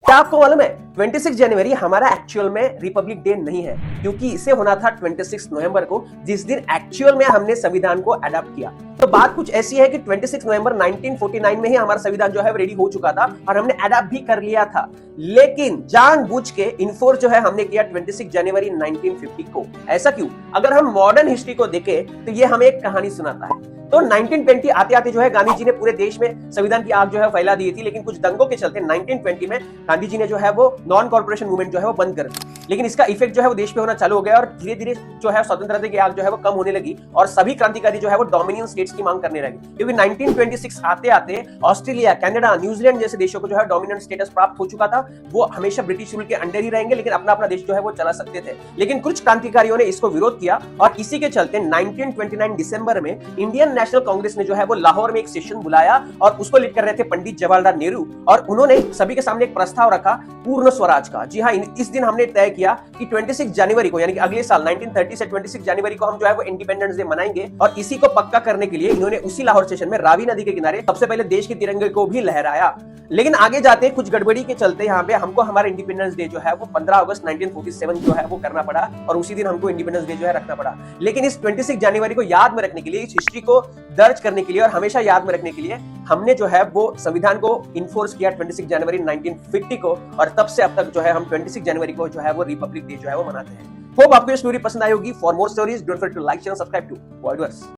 क्या आपको मालूम है 26 जनवरी हमारा एक्चुअल में रिपब्लिक डे नहीं है, क्योंकि इसे होना था 26 नवंबर को, जिस दिन एक्चुअल में हमने संविधान को अडॉप्ट किया। तो बात कुछ ऐसी है कि 26 नवंबर 1949 में ही हमारा संविधान जो है रेडी हो चुका था और हमने अडॉप्ट भी कर लिया था, लेकिन जानबूझ के इन्फोर्स जो है हमने किया 26 जनवरी 1950 को। ऐसा क्यों? अगर हम मॉडर्न हिस्ट्री को देखें तो ये हमें एक कहानी सुनाता है। तो 1920 आते आते जो है गांधी जी ने पूरे देश में संविधान की आग जो है फैला दी थी, लेकिन कुछ दंगों के चलते 1920 में गांधी जी ने जो है वो नॉन कॉर्पोरेशन मूवमेंट जो है वो बंद कर दी। लेकिन इसका इफेक्ट जो है वो देश पे होना चालू हो गया और धीरे धीरे जो है स्वतंत्रता की आग जो है वो कम होने लगी और सभी क्रांतिकारी जो है वो डोमिनियन स्टेट्स की मांग करने लगे, क्योंकि 1926 आते आते ऑस्ट्रेलिया, कनाडा, न्यूजीलैंड जैसे देशों को जो है डोमिनेंट स्टेटस प्राप्त हो चुका था। वो हमेशा ब्रिटिश रूल के अंडर ही रहेंगे, लेकिन अपना अपना देश जो है वो चला सकते थे। लेकिन कुछ क्रांतिकारियों ने इसको विरोध किया और इसी के चलते 1929 दिसंबर में इंडियन नेशनल कांग्रेस ने जो है वो लाहौर में एक सेशन बुलाया और उसको लीड कर रहे थे पंडित जवाहरलाल नेहरू, और उन्होंने सभी के सामने एक प्रस्ताव रखा पूर्ण स्वराज का। जी हाँ, इस दिन हमने तय किया कि 26 जनवरी को, यानी कि अगले साल 1930 से 26 जनवरी को हम जो है वो इंडिपेंडेंस डे मनाएंगे। और इसी को पक्का करने के लिए इन्होंने उसी लाहौर सेशन में रावी नदी के किनारे सबसे पहले देश के तिरंगे को भी लहराया। लेकिन आगे जाते कुछ गड़बड़ी के चलते यहाँ पे हमको हमारा इंडिपेंडेंस डे जो है वो 15 अगस्त 1947 जो है वो करना पड़ा और उसी दिन हमको इंडिपेंडेंस डे जो है रखना पड़ा। लेकिन इस 26 जनवरी को याद में रखने के लिए, इस हिस्ट्री को दर्ज करने के लिए और हमेशा याद में रखने के लिए हमने जो है वो संविधान को इन्फोर्स किया 26 जनवरी 1950 को, और तब से अब तक जो है हम 26 जनवरी को जो है वो रिपब्लिक डे जो है वो मनाते हैं। होप आपको ये स्टोरी पसंद आई होगी। For more stories don't forget to like, share, subscribe to world verse.